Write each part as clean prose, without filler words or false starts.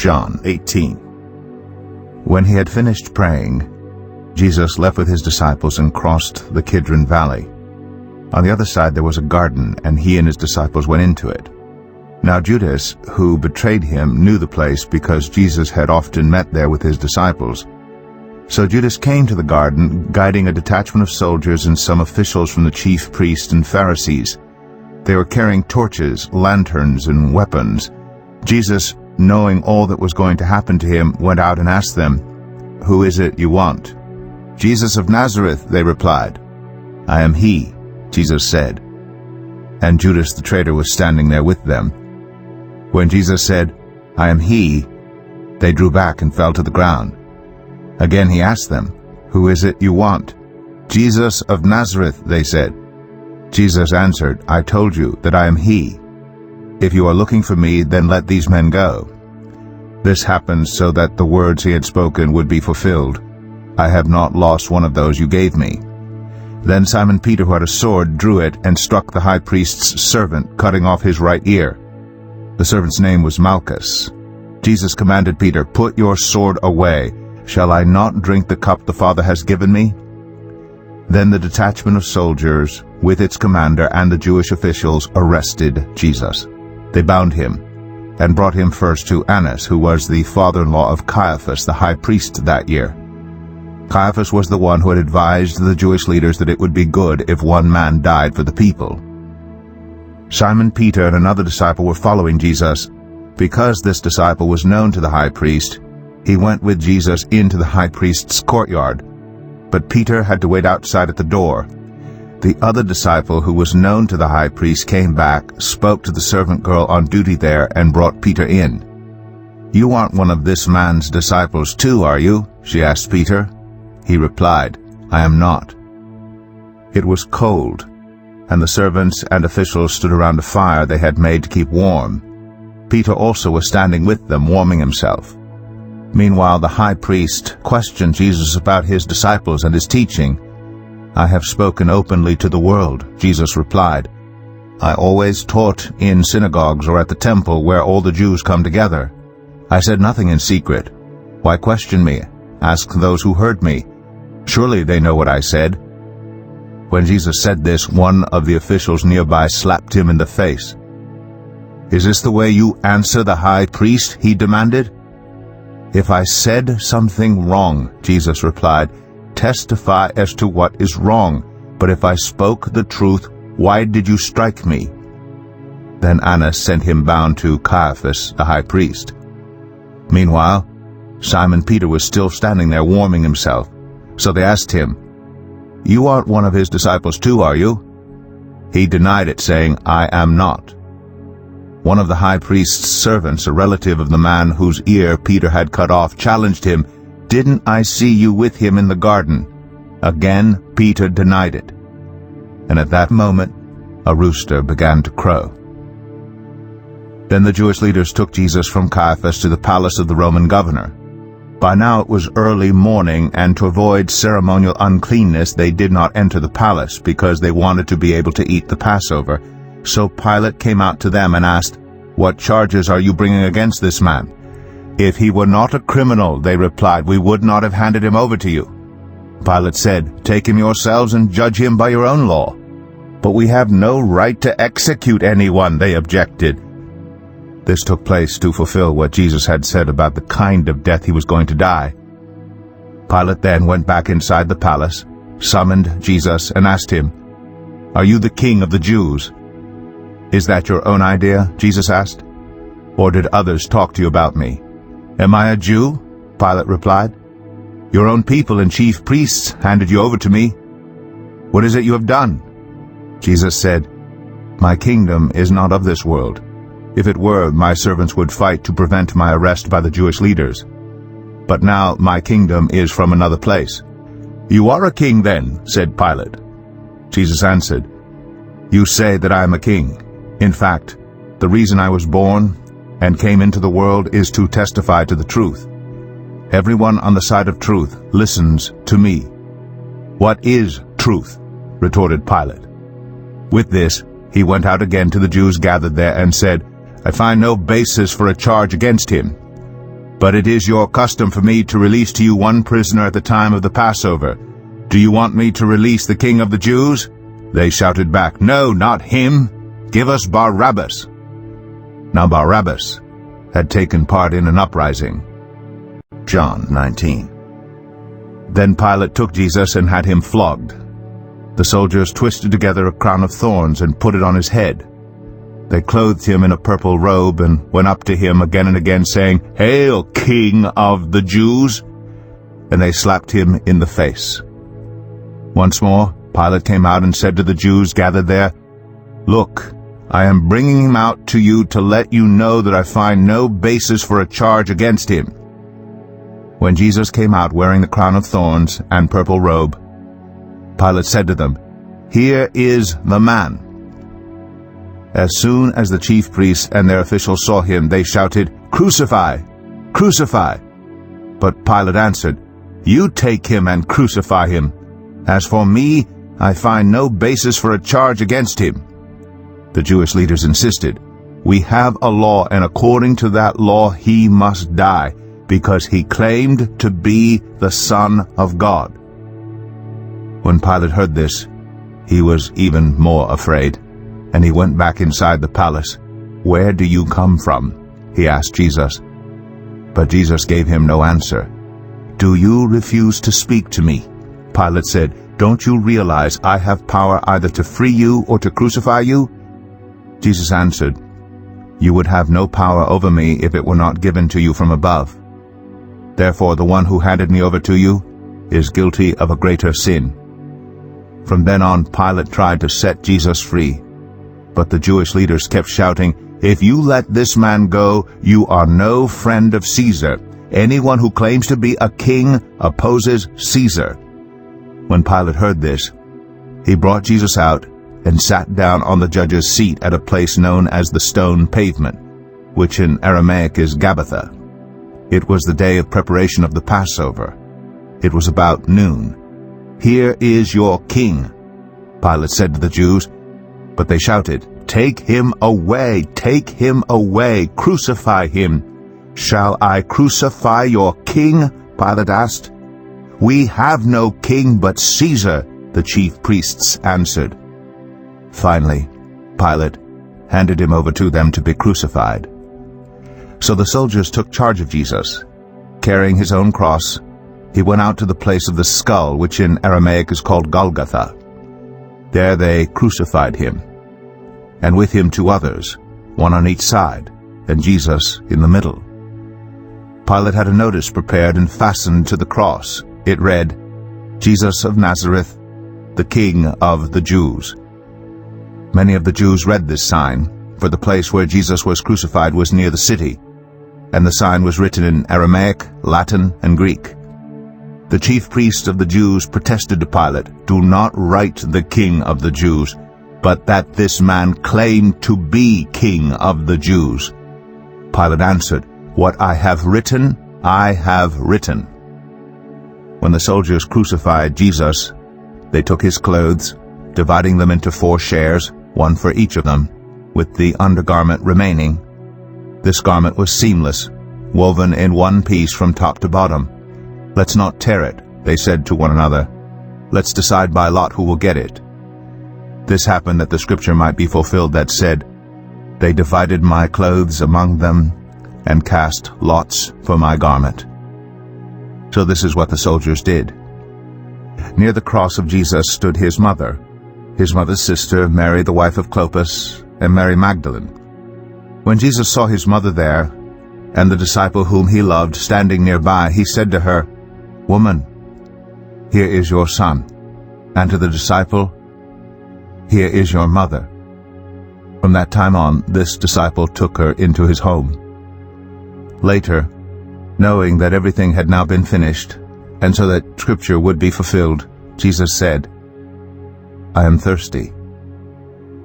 John 18. When he had finished praying, Jesus left with his disciples and crossed the Kidron Valley. On the other side there was a garden, and he and his disciples went into it. Now Judas, who betrayed him, knew the place because Jesus had often met there with his disciples. So Judas came to the garden, guiding a detachment of soldiers and some officials from the chief priests and Pharisees. They were carrying torches, lanterns, and weapons. Jesus, knowing all that was going to happen to him, went out and asked them, "Who is it you want?" "Jesus of Nazareth," they replied. "I am he," Jesus said. And Judas the traitor was standing there with them. When Jesus said, "I am he," they drew back and fell to the ground. Again he asked them, "Who is it you want?" "Jesus of Nazareth," they said. Jesus answered, "I told you that I am he. If you are looking for me, then let these men go." This happened so that the words he had spoken would be fulfilled. "I have not lost one of those you gave me." Then Simon Peter, who had a sword, drew it and struck the high priest's servant, cutting off his right ear. The servant's name was Malchus. Jesus commanded Peter, "Put your sword away. Shall I not drink the cup the Father has given me?" Then the detachment of soldiers, with its commander and the Jewish officials, arrested Jesus. They bound him and brought him first to Annas, who was the father-in-law of Caiaphas, the high priest that year. Caiaphas was the one who had advised the Jewish leaders that it would be good if one man died for the people. Simon Peter and another disciple were following Jesus. Because this disciple was known to the high priest, he went with Jesus into the high priest's courtyard. But Peter had to wait outside at the door. The other disciple, who was known to the high priest, came back, spoke to the servant girl on duty there, and brought Peter in. "You aren't one of this man's disciples too, are you?" she asked Peter. He replied, "I am not." It was cold, and the servants and officials stood around a fire they had made to keep warm. Peter also was standing with them, warming himself. Meanwhile, the high priest questioned Jesus about his disciples and his teaching. "I have spoken openly to the world," Jesus replied. "I always taught in synagogues or at the temple where all the Jews come together. I said nothing in secret. Why question me? Ask those who heard me. Surely they know what I said." When Jesus said this, one of the officials nearby slapped him in the face. "Is this the way you answer the high priest?" he demanded. "If I said something wrong," Jesus replied, "testify as to what is wrong. But if I spoke the truth, why did you strike me?" Then Annas sent him bound to Caiaphas, the high priest. Meanwhile, Simon Peter was still standing there warming himself. So they asked him, "You aren't one of his disciples too, are you?" He denied it, saying, "I am not." One of the high priest's servants, a relative of the man whose ear Peter had cut off, challenged him, "Didn't I see you with him in the garden?" Again Peter denied it. And at that moment a rooster began to crow. Then the Jewish leaders took Jesus from Caiaphas to the palace of the Roman governor. By now it was early morning, and to avoid ceremonial uncleanness they did not enter the palace, because they wanted to be able to eat the Passover. So Pilate came out to them and asked, "What charges are you bringing against this man?" "If he were not a criminal," they replied, "we would not have handed him over to you." Pilate said, "Take him yourselves and judge him by your own law." "But we have no right to execute anyone," they objected. This took place to fulfill what Jesus had said about the kind of death he was going to die. Pilate then went back inside the palace, summoned Jesus, and asked him, "Are you the king of the Jews?" "Is that your own idea?" Jesus asked. "Or did others talk to you about me?" "Am I a Jew?" Pilate replied. "Your own people and chief priests handed you over to me. What is it you have done?" Jesus said, "My kingdom is not of this world. If it were, my servants would fight to prevent my arrest by the Jewish leaders. But now my kingdom is from another place." "You are a king then," said Pilate. Jesus answered, "You say that I am a king. In fact, the reason I was born and came into the world is to testify to the truth. Everyone on the side of truth listens to me." "What is truth?" retorted Pilate. With this, he went out again to the Jews gathered there and said, "I find no basis for a charge against him." "But it is your custom for me to release to you one prisoner at the time of the Passover. Do you want me to release the King of the Jews?" They shouted back, "No, not him. Give us Barabbas." Now Barabbas had taken part in an uprising. John 19. Then Pilate took Jesus and had him flogged. The soldiers twisted together a crown of thorns and put it on his head. They clothed him in a purple robe and went up to him again and again, saying, "Hail, King of the Jews!" And they slapped him in the face. Once more, Pilate came out and said to the Jews gathered there, "Look, I am bringing him out to you to let you know that I find no basis for a charge against him." When Jesus came out wearing the crown of thorns and purple robe, Pilate said to them, "Here is the man." As soon as the chief priests and their officials saw him, they shouted, "Crucify! Crucify!" But Pilate answered, "You take him and crucify him. As for me, I find no basis for a charge against him." The Jewish leaders insisted, "We have a law, and according to that law he must die, because he claimed to be the Son of God." When Pilate heard this, he was even more afraid, and he went back inside the palace. "Where do you come from?" he asked Jesus. But Jesus gave him no answer. "Do you refuse to speak to me?" Pilate said, "Don't you realize I have power either to free you or to crucify you?" Jesus answered, "You would have no power over me if it were not given to you from above. Therefore the one who handed me over to you is guilty of a greater sin." From then on, Pilate tried to set Jesus free. But the Jewish leaders kept shouting, "If you let this man go, you are no friend of Caesar. Anyone who claims to be a king opposes Caesar." When Pilate heard this, he brought Jesus out and sat down on the judge's seat at a place known as the Stone Pavement, which in Aramaic is Gabbatha. It was the day of preparation of the Passover. It was about noon. "Here is your king," Pilate said to the Jews. But they shouted, "Take him away! Take him away! Crucify him!" "Shall I crucify your king?" Pilate asked. "We have no king but Caesar," the chief priests answered. Finally, Pilate handed him over to them to be crucified. So the soldiers took charge of Jesus. Carrying his own cross, he went out to the place of the skull, which in Aramaic is called Golgotha. There they crucified him, and with him 2 others, one on each side, and Jesus in the middle. Pilate had a notice prepared and fastened to the cross. It read, "Jesus of Nazareth, the King of the Jews." Many of the Jews read this sign, for the place where Jesus was crucified was near the city, and the sign was written in Aramaic, Latin, and Greek. The chief priests of the Jews protested to Pilate, "Do not write the King of the Jews, but that this man claimed to be King of the Jews." Pilate answered, "What I have written, I have written." When the soldiers crucified Jesus, they took his clothes, dividing them into 4 shares, one for each of them, with the undergarment remaining. This garment was seamless, woven in one piece from top to bottom. "Let's not tear it," they said to one another. "Let's decide by lot who will get it." This happened that the scripture might be fulfilled that said, "They divided my clothes among them and cast lots for my garment." So this is what the soldiers did. Near the cross of Jesus stood his mother's sister, Mary the wife of Clopas, and Mary Magdalene. When Jesus saw his mother there, and the disciple whom he loved standing nearby, he said to her, "Woman, here is your son," and to the disciple, "Here is your mother." From that time on, this disciple took her into his home. Later, knowing that everything had now been finished, and so that Scripture would be fulfilled, Jesus said, "I am thirsty."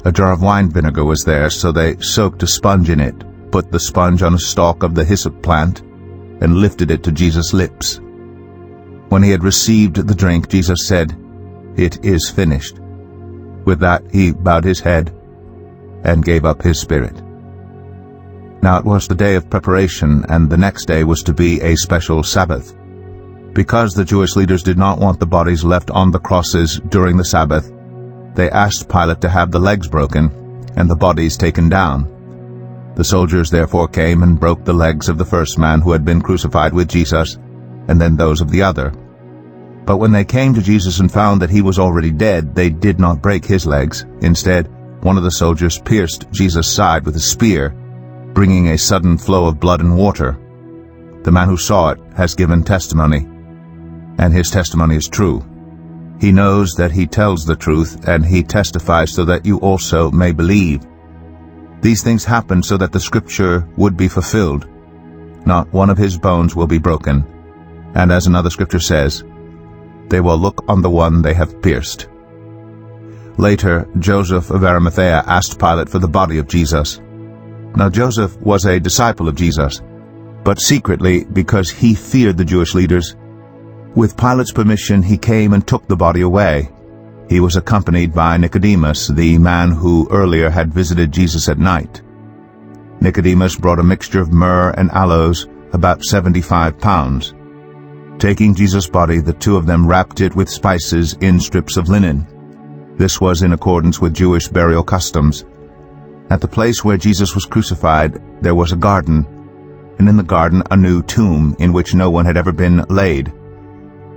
A jar of wine vinegar was there, so they soaked a sponge in it, put the sponge on a stalk of the hyssop plant, and lifted it to Jesus' lips. When he had received the drink, Jesus said, "It is finished." With that he bowed his head and gave up his spirit. Now it was the day of preparation, and the next day was to be a special Sabbath. Because the Jewish leaders did not want the bodies left on the crosses during the Sabbath, they asked Pilate to have the legs broken and the bodies taken down. The soldiers therefore came and broke the legs of the first man who had been crucified with Jesus, and then those of the other. But when they came to Jesus and found that he was already dead, they did not break his legs. Instead, one of the soldiers pierced Jesus' side with a spear, bringing a sudden flow of blood and water. The man who saw it has given testimony, and his testimony is true. He knows that he tells the truth, and he testifies so that you also may believe. These things happened so that the scripture would be fulfilled. Not one of his bones will be broken. And as another scripture says, they will look on the one they have pierced. Later, Joseph of Arimathea asked Pilate for the body of Jesus. Now Joseph was a disciple of Jesus, but secretly because he feared the Jewish leaders. With Pilate's permission, he came and took the body away. He was accompanied by Nicodemus, the man who earlier had visited Jesus at night. Nicodemus brought a mixture of myrrh and aloes, about 75 pounds. Taking Jesus' body, the two of them wrapped it with spices in strips of linen. This was in accordance with Jewish burial customs. At the place where Jesus was crucified, there was a garden, and in the garden a new tomb in which no one had ever been laid.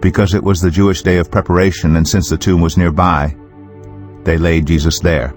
Because it was the Jewish day of preparation, and since the tomb was nearby, they laid Jesus there.